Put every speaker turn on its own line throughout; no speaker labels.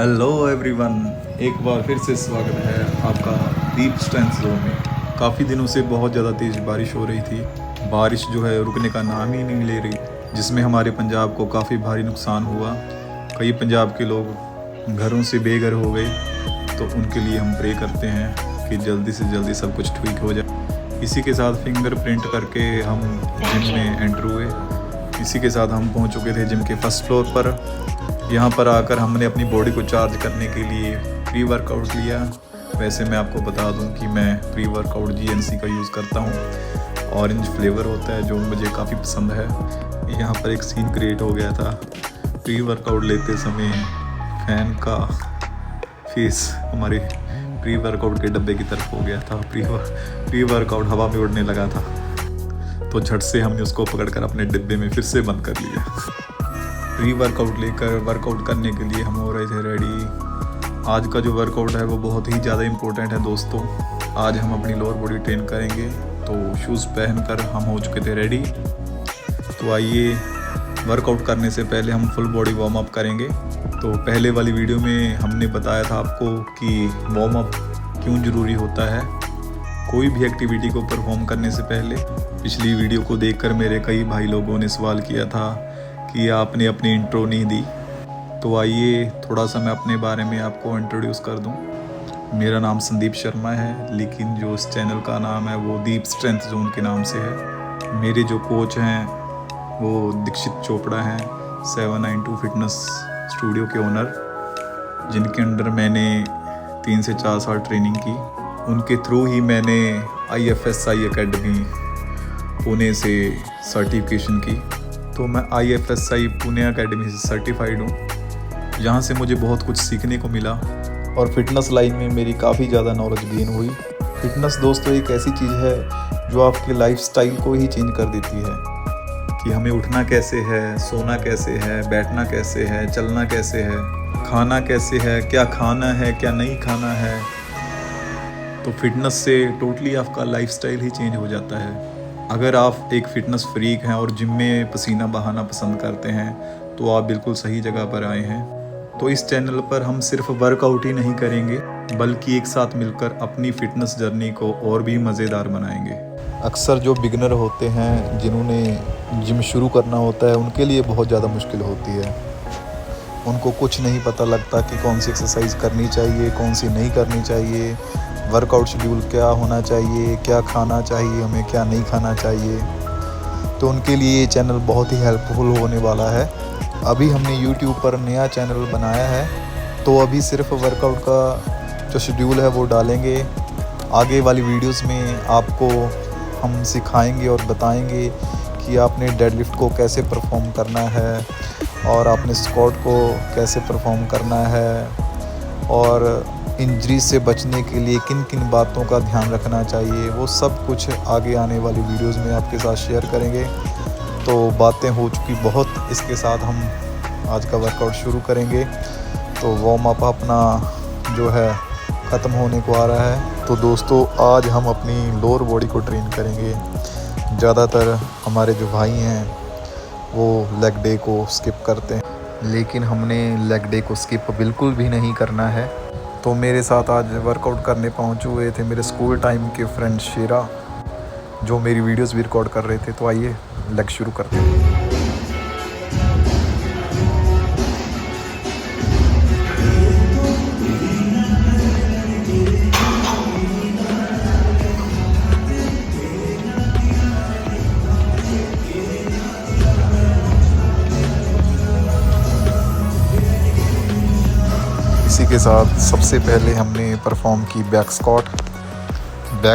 Hello everyone, एक बार फिर से स्वागत है आपका डीप स्ट्रेंथ जोन में। काफ़ी दिनों से बहुत ज़्यादा तेज़ बारिश हो रही थी। बारिश जो है रुकने का नाम ही नहीं ले रही, जिसमें हमारे पंजाब को काफ़ी भारी नुकसान हुआ। कई पंजाब के लोग घरों से बेघर हो गए, तो उनके लिए हम प्रे करते हैं कि जल्दी से जल्दी सब कुछ ठीक हो जाए। इसी के साथ फिंगरप्रिंट करके हम जिम में एंटर हुए। इसी के साथ हम पहुंच चुके थे जिम के फर्स्ट फ्लोर पर। यहाँ पर आकर हमने अपनी बॉडी को चार्ज करने के लिए प्री वर्कआउट लिया। वैसे मैं आपको बता दूं कि मैं प्री वर्कआउट GNC का यूज़ करता हूँ। ऑरेंज फ्लेवर होता है जो मुझे काफ़ी पसंद है। यहाँ पर एक सीन क्रिएट हो गया था। प्री वर्कआउट लेते समय फैन का फेस हमारे प्री वर्कआउट के डब्बे की तरफ हो गया था। प्री वर्कआउट हवा में उड़ने लगा था, तो झट से हमने उसको पकड़कर अपने डिब्बे में फिर से बंद कर लिया। प्री वर्कआउट लेकर वर्कआउट करने के लिए हम हो रहे थे रेडी। आज का जो वर्कआउट है वो बहुत ही ज़्यादा इम्पोर्टेंट है दोस्तों। आज हम अपनी लोअर बॉडी ट्रेन करेंगे, तो शूज़ पहनकर हम हो चुके थे रेडी। तो आइए, वर्कआउट करने से पहले हम फुल बॉडी वार्म अप करेंगे। तो पहले वाली वीडियो में हमने बताया था आपको कि वार्म अप क्यों ज़रूरी होता है कोई भी एक्टिविटी को परफॉर्म करने से पहले। पिछली वीडियो को देखकर मेरे कई भाई लोगों ने सवाल किया था कि आपने अपनी इंट्रो नहीं दी। तो आइए थोड़ा सा मैं अपने बारे में आपको इंट्रोड्यूस कर दूं। मेरा नाम संदीप शर्मा है, लेकिन जो इस चैनल का नाम है वो डीप स्ट्रेंथ जोन के नाम से है। मेरे जो कोच हैं वो दीक्षित चोपड़ा हैं, 792 फिटनेस स्टूडियो के ओनर, जिनके अंडर मैंने 3 से 4 साल ट्रेनिंग की। उनके थ्रू ही मैंने IFSI अकेडमी पुणे से सर्टिफिकेशन की। तो मैं IFSI पुणे अकेडमी से सर्टिफाइड हूँ। यहाँ से मुझे बहुत कुछ सीखने को मिला और फिटनेस लाइन में मेरी काफ़ी ज़्यादा नॉलेज गेन हुई। फिटनेस दोस्तों एक ऐसी चीज़ है जो आपके लाइफस्टाइल को ही चेंज कर देती है कि हमें उठना कैसे है, सोना कैसे है, बैठना कैसे है, चलना कैसे है, खाना कैसे है, क्या खाना है, क्या नहीं खाना है। तो फिटनेस से टोटली आपका लाइफस्टाइल ही चेंज हो जाता है। अगर आप एक फ़िटनेस फ्रीक हैं और जिम में पसीना बहाना पसंद करते हैं, तो आप बिल्कुल सही जगह पर आए हैं। तो इस चैनल पर हम सिर्फ वर्कआउट ही नहीं करेंगे, बल्कि एक साथ मिलकर अपनी फ़िटनेस जर्नी को और भी मज़ेदार बनाएंगे। अक्सर जो बिगनर होते हैं, जिन्होंने जिम शुरू करना होता है, उनके लिए बहुत ज़्यादा मुश्किल होती है। उनको कुछ नहीं पता लगता कि कौन सी एक्सरसाइज करनी चाहिए, कौन सी नहीं करनी चाहिए, वर्कआउट शेड्यूल क्या होना चाहिए, क्या खाना चाहिए हमें, क्या नहीं खाना चाहिए। तो उनके लिए ये चैनल बहुत ही हेल्पफुल होने वाला है। अभी हमने YouTube पर नया चैनल बनाया है, तो अभी सिर्फ वर्कआउट का जो शेड्यूल है वो डालेंगे। आगे वाली वीडियोस में आपको हम सिखाएंगे और बताएंगे कि आपने डेडलिफ्ट को कैसे परफॉर्म करना है और आपने स्क्वाट को कैसे परफॉर्म करना है, और इंजरी से बचने के लिए किन किन बातों का ध्यान रखना चाहिए। वो सब कुछ आगे आने वाली वीडियोस में आपके साथ शेयर करेंगे। तो बातें हो चुकी बहुत, इसके साथ हम आज का वर्कआउट शुरू करेंगे। तो वार्म अप अपना जो है ख़त्म होने को आ रहा है। तो दोस्तों आज हम अपनी लोअर बॉडी को ट्रेन करेंगे। ज़्यादातर हमारे जो भाई हैं वो लेग डे को स्किप करते हैं, लेकिन हमने लेग डे को स्किप बिल्कुल भी नहीं करना है। तो मेरे साथ आज वर्कआउट करने पहुंचे हुए थे मेरे स्कूल टाइम के फ्रेंड शेरा, जो मेरी वीडियोस भी रिकॉर्ड कर रहे थे। तो आइए लेग शुरू करते हैं। इसी के साथ सबसे पहले हमने परफॉर्म की बैक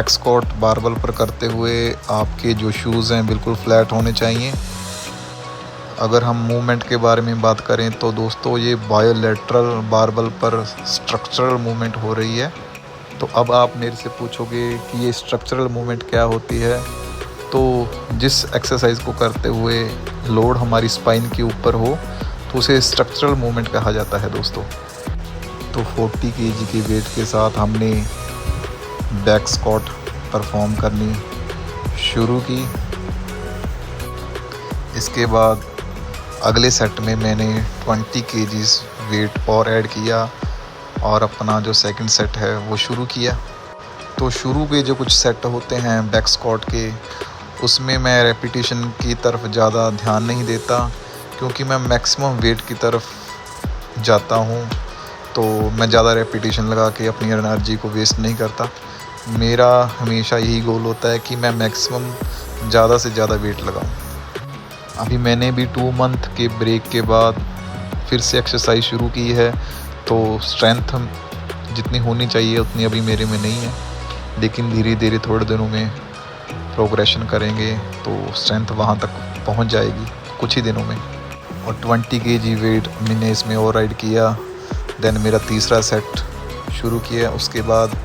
स्क्वाट बारबल पर करते हुए आपके जो शूज़ हैं बिल्कुल फ्लैट होने चाहिए। अगर हम मूवमेंट के बारे में बात करें तो दोस्तों ये बायोलैटरल बारबल पर स्ट्रक्चरल मूवमेंट हो रही है। तो अब आप मेरे से पूछोगे कि ये स्ट्रक्चरल मूवमेंट क्या होती है। तो जिस एक्सरसाइज को करते हुए लोड हमारी स्पाइन के ऊपर हो तो उसे स्ट्रक्चरल मूवमेंट कहा जाता है दोस्तों। तो 40 kg के वेट के साथ हमने बैक स्क्वाट परफॉर्म करनी शुरू की। इसके बाद अगले सेट में मैंने 20 kg
वेट और ऐड किया और अपना जो सेकंड सेट है वो शुरू किया। तो शुरू के जो कुछ सेट होते हैं बैक स्क्वाट के, उसमें मैं रेपिटेशन की तरफ ज़्यादा ध्यान नहीं देता, क्योंकि मैं मैक्सिमम वेट की तरफ जाता हूँ। तो मैं ज़्यादा रेपिटेशन लगा के अपनी एनर्जी को वेस्ट नहीं करता। मेरा हमेशा यही गोल होता है कि मैं मैक्सिमम ज़्यादा से ज़्यादा वेट लगाऊँ। अभी मैंने भी 2 मंथ के ब्रेक के बाद फिर से एक्सरसाइज शुरू की है। तो स्ट्रेंथ जितनी होनी चाहिए उतनी अभी मेरे में नहीं है, लेकिन धीरे धीरे थोड़े दिनों में प्रोग्रेशन करेंगे तो स्ट्रेंथ वहाँ तक पहुँच जाएगी कुछ ही दिनों में। और 20 kg वेट मैंने इसमें और ऐड किया। देन मेरा तीसरा सेट शुरू किया, उसके बाद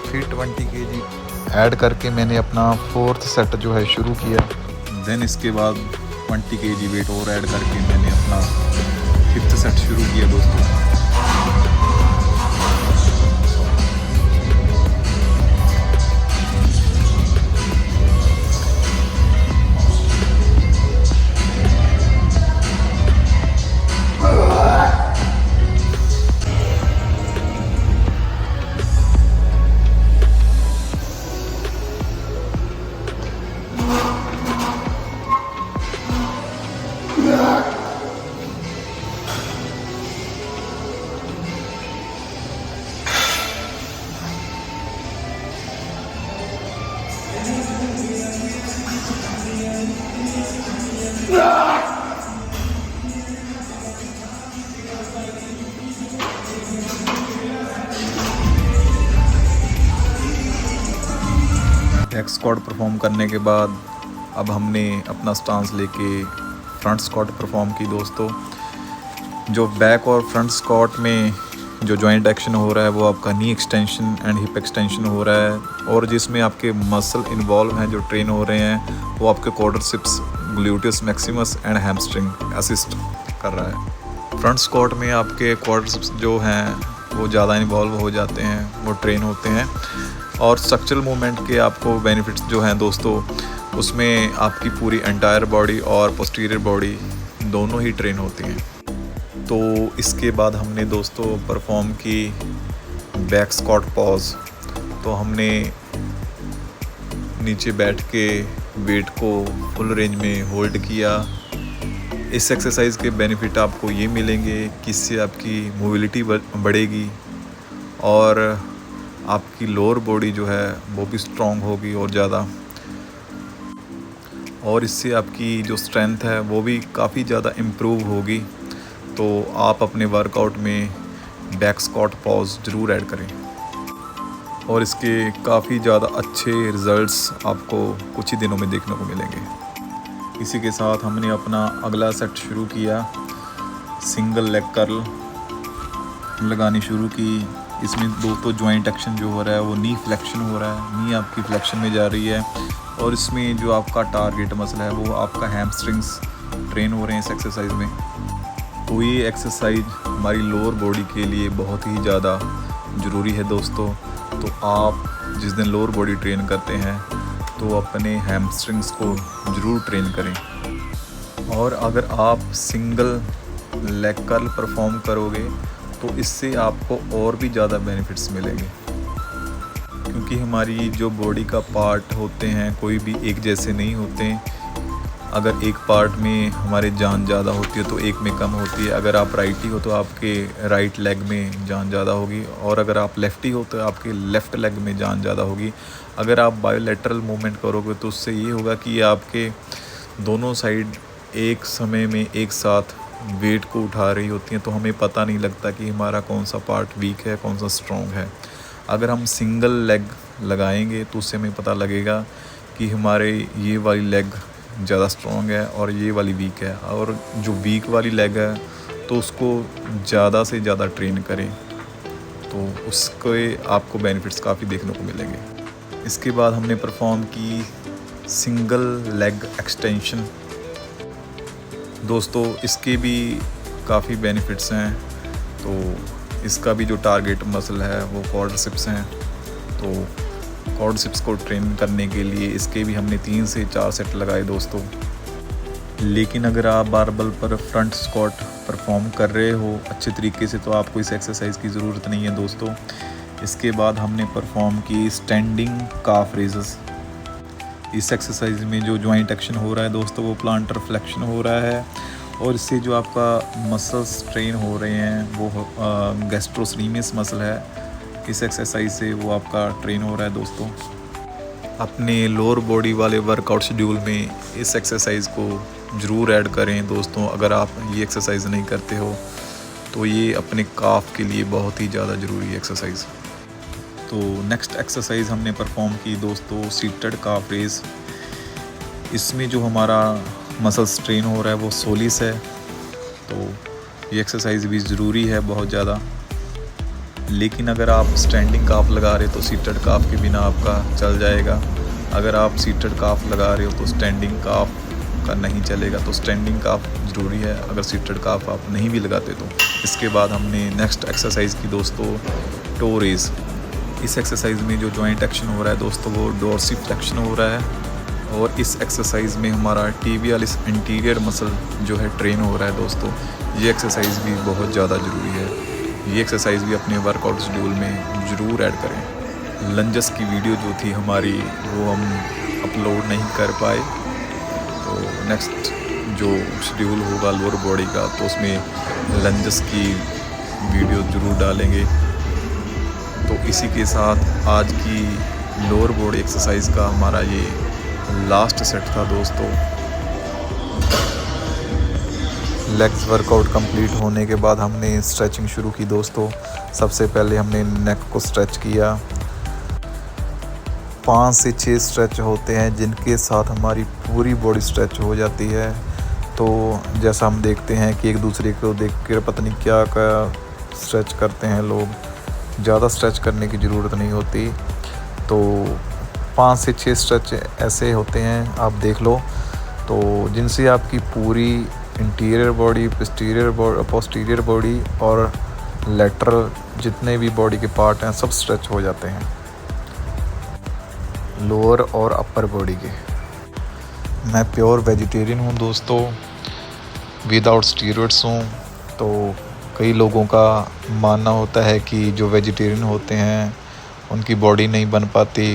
फिर 20 kg ऐड करके मैंने अपना 4th सेट जो है शुरू किया।
देन इसके बाद 20 kg वेट और ऐड करके मैंने अपना 5th सेट शुरू किया दोस्तों। बैक स्क्वाट परफॉर्म करने के बाद अब हमने अपना स्टांस लेके फ्रंट स्क्वाट परफॉर्म की दोस्तों। जो बैक और फ्रंट स्क्वाट में जो जॉइंट एक्शन हो रहा है वो आपका नी एक्सटेंशन एंड हिप एक्सटेंशन हो रहा है, और जिसमें आपके मसल इन्वॉल्व हैं जो ट्रेन हो रहे हैं वो आपके quadriceps, gluteus Maximus and hamstring assist कर रहा है। फ्रंट स्क्वाट में आपके क्वाड्रिसेप्स जो हैं वो ज़्यादा इन्वॉल्व हो जाते हैं, वो ट्रेन होते हैं। और स्ट्रक्चरल मूवमेंट के आपको बेनिफिट्स जो हैं दोस्तों, उसमें आपकी पूरी एंटायर बॉडी और पोस्टीरियर बॉडी दोनों ही ट्रेन होती हैं। तो इसके बाद हमने दोस्तों परफॉर्म की बैक स्क्वाट पॉज। तो हमने नीचे बैठ के वेट को फुल रेंज में होल्ड किया। इस एक्सरसाइज के बेनिफिट आपको ये मिलेंगे कि इससे आपकी मोबिलिटी बढ़ेगी और आपकी लोअर बॉडी जो है वो भी स्ट्रॉन्ग होगी और ज़्यादा, और इससे आपकी जो स्ट्रेंथ है वो भी काफ़ी ज़्यादा इम्प्रूव होगी। तो आप अपने वर्कआउट में बैक स्क्वाट पॉज ज़रूर ऐड करें, और इसके काफ़ी ज़्यादा अच्छे रिज़ल्ट्स आपको कुछ ही दिनों में देखने को मिलेंगे। इसी के साथ हमने अपना अगला सेट शुरू किया। सिंगल लेग कर्ल लगानी शुरू की। इसमें दोस्तों जॉइंट एक्शन जो हो रहा है वो नी फ्लेक्शन हो रहा है, नी आपकी फ्लेक्शन में जा रही है, और इसमें जो आपका टारगेट मसल है वो आपका हैमस्ट्रिंग्स ट्रेन हो रहे हैं इस एक्सरसाइज में। तो ये एक्सरसाइज हमारी लोअर बॉडी के लिए बहुत ही ज़्यादा ज़रूरी है दोस्तों। तो आप जिस दिन लोअर बॉडी ट्रेन करते हैं तो अपने हैमस्ट्रिंग्स को ज़रूर ट्रेन करें। और अगर आप सिंगल लेग कर्ल परफॉर्म करोगे तो इससे आपको और भी ज़्यादा बेनिफिट्स मिलेंगे, क्योंकि हमारी जो बॉडी का पार्ट होते हैं कोई भी एक जैसे नहीं होते। अगर एक पार्ट में हमारे जान ज़्यादा होती है तो एक में कम होती है। अगर आप राइटी हो तो आपके राइट लेग में जान ज़्यादा होगी, और अगर आप लेफ़्टी हो तो आपके लेफ़्ट लेग में जान ज़्यादा होगी। अगर आप बायोलैटरल मूवमेंट करोगे तो उससे ये होगा कि आपके दोनों साइड एक समय में एक साथ वेट को उठा रही होती हैं, तो हमें पता नहीं लगता कि हमारा कौन सा पार्ट वीक है कौन सा स्ट्रॉन्ग है। अगर हम सिंगल लेग लगाएंगे तो उससे हमें पता लगेगा कि हमारे ये वाली लेग ज़्यादा स्ट्रॉन्ग है और ये वाली वीक है, और जो वीक वाली लेग है तो उसको ज़्यादा से ज़्यादा ट्रेन करें तो उसके आपको बेनिफिट्स काफ़ी देखने को मिलेंगे। इसके बाद हमने परफॉर्म की सिंगल लेग एक्सटेंशन। दोस्तों इसके भी काफ़ी बेनिफिट्स हैं। तो इसका भी जो टारगेट मसल है वो क्वाड्रिसेप्स हैं। तो क्वाड्रिसेप्स को ट्रेन करने के लिए इसके भी हमने 3 से 4 सेट लगाए दोस्तों। लेकिन अगर आप बारबल पर फ्रंट स्क्वाट परफॉर्म कर रहे हो अच्छे तरीके से तो आपको इस एक्सरसाइज की ज़रूरत नहीं है दोस्तों। इसके बाद हमने परफॉर्म की स्टैंडिंग काफ रेजेस। इस एक्सरसाइज में जो जॉइंट एक्शन हो रहा है दोस्तों वो प्लांटर फ्लेक्शन हो रहा है और इससे जो आपका मसल्स ट्रेन हो रहे हैं वो गैस्ट्रोसरीमियस मसल है, इस एक्सरसाइज से वो आपका ट्रेन हो रहा है दोस्तों। अपने लोअर बॉडी वाले वर्कआउट शेड्यूल में इस एक्सरसाइज को ज़रूर ऐड करें दोस्तों। अगर आप ये एक्सरसाइज नहीं करते हो तो ये अपने काफ के लिए बहुत ही ज़्यादा ज़रूरी है एक्सरसाइज। तो नेक्स्ट एक्सरसाइज हमने परफॉर्म की दोस्तों सीटेड काफ रेज। इसमें जो हमारा मसल स्ट्रेन हो रहा है वो सोलिस है, तो ये एक्सरसाइज भी ज़रूरी है बहुत ज़्यादा। लेकिन अगर आप स्टैंडिंग काफ लगा रहे हो तो सीटेड काफ के बिना आपका चल जाएगा। अगर आप सीटेड काफ लगा रहे हो तो स्टैंडिंग काफ का नहीं चलेगा, तो स्टैंडिंग काफ ज़रूरी है अगर सीटेड काफ आप नहीं भी लगाते तो। इसके बाद हमने नेक्स्ट एक्सरसाइज की दोस्तों टो रेज। इस एक्सरसाइज में जो जॉइंट एक्शन हो रहा है दोस्तों वो डोर्सिफ्लेक्शन हो रहा है और इस एक्सरसाइज में हमारा टिबियालिस एंटीरियर मसल जो है ट्रेन हो रहा है दोस्तों। ये एक्सरसाइज भी बहुत ज़्यादा ज़रूरी है, ये एक्सरसाइज भी अपने वर्कआउट शेड्यूल में ज़रूर ऐड करें। लंजस की वीडियो जो थी हमारी वो हम अपलोड नहीं कर पाए, तो नेक्स्ट जो शेड्यूल होगा लोअर बॉडी का तो उसमें लंजस की वीडियो ज़रूर डालेंगे। तो इसी के साथ आज की लोअर बॉडी एक्सरसाइज का हमारा ये लास्ट सेट था दोस्तों।
लेग्स वर्कआउट कंप्लीट होने के बाद हमने स्ट्रेचिंग शुरू की दोस्तों। सबसे पहले हमने नेक को स्ट्रेच किया। 5 से 6 स्ट्रेच होते हैं जिनके साथ हमारी पूरी बॉडी स्ट्रेच हो जाती है। तो जैसा हम देखते हैं कि एक दूसरे को देख कर पता नहीं क्या क्या स्ट्रेच करते हैं लोग, ज़्यादा स्ट्रेच करने की ज़रूरत नहीं होती। तो 5 से 6 स्ट्रेच ऐसे होते हैं, आप देख लो, तो जिनसे आपकी पूरी इंटीरियर बॉडी, पोस्टीरियर बॉडी और लेटरल जितने भी बॉडी के पार्ट हैं सब स्ट्रेच हो जाते हैं, लोअर और अपर बॉडी के। मैं प्योर वेजिटेरियन हूँ दोस्तों, विदाउट स्टीरॉइड्स हूँ। तो कई लोगों का मानना होता है कि जो वेजिटेरियन होते हैं उनकी बॉडी नहीं बन पाती,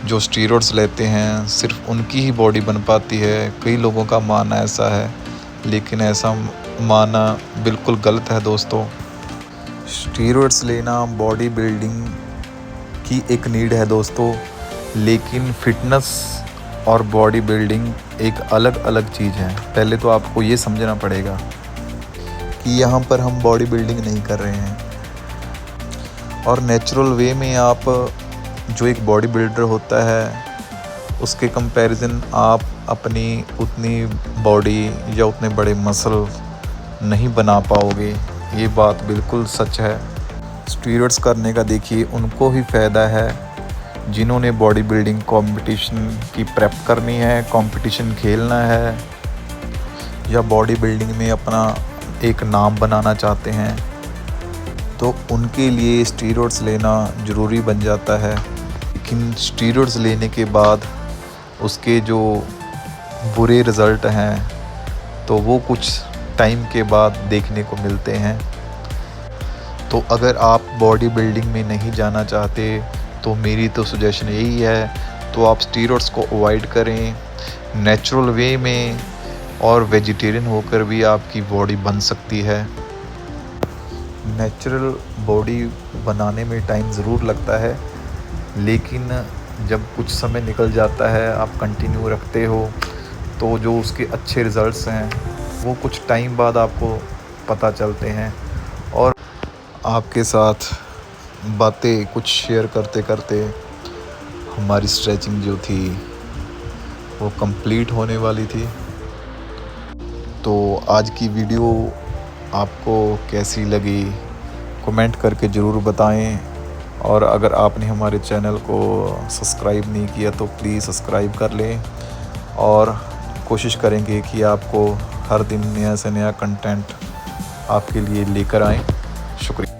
जो स्टीरॉइड्स लेते हैं सिर्फ उनकी ही बॉडी बन पाती है। कई लोगों का मानना ऐसा है, लेकिन ऐसा मानना बिल्कुल गलत है दोस्तों। स्टीरॉइड्स लेना बॉडी बिल्डिंग की एक नीड है दोस्तों, लेकिन फिटनेस और बॉडी बिल्डिंग एक अलग अलग चीज़ है। पहले तो आपको ये समझना पड़ेगा कि यहाँ पर हम बॉडी बिल्डिंग नहीं कर रहे हैं, और नेचुरल वे में आप जो एक बॉडी बिल्डर होता है उसके कंपैरिजन आप अपनी उतनी बॉडी या उतने बड़े मसल नहीं बना पाओगे, ये बात बिल्कुल सच है। स्टीरॉइड्स करने का देखिए उनको ही फ़ायदा है जिन्होंने बॉडी बिल्डिंग कंपटीशन की प्रेप करनी है, कंपटीशन खेलना है, या बॉडी बिल्डिंग में अपना एक नाम बनाना चाहते हैं, तो उनके लिए स्टीरॉइड्स लेना ज़रूरी बन जाता है। लेकिन स्टीरॉइड्स लेने के बाद उसके जो बुरे रिज़ल्ट हैं तो वो कुछ टाइम के बाद देखने को मिलते हैं। तो अगर आप बॉडी बिल्डिंग में नहीं जाना चाहते तो मेरी तो सजेशन यही है, तो आप स्टीरॉइड्स को अवॉइड करें। नेचुरल वे में और वेजिटेरियन होकर भी आपकी बॉडी बन सकती है। नेचुरल बॉडी बनाने में टाइम ज़रूर लगता है, लेकिन जब कुछ समय निकल जाता है, आप कंटिन्यू रखते हो, तो जो उसके अच्छे रिज़ल्ट्स हैं वो कुछ टाइम बाद आपको पता चलते हैं। और आपके साथ बातें कुछ शेयर करते करते हमारी स्ट्रेचिंग जो थी वो कंप्लीट होने वाली थी। तो आज की वीडियो आपको कैसी लगी कमेंट करके ज़रूर बताएं, और अगर आपने हमारे चैनल को सब्सक्राइब नहीं किया तो प्लीज़ सब्सक्राइब कर लें, और कोशिश करेंगे कि आपको हर दिन नया से नया कंटेंट आपके लिए लेकर आएं। शुक्रिया।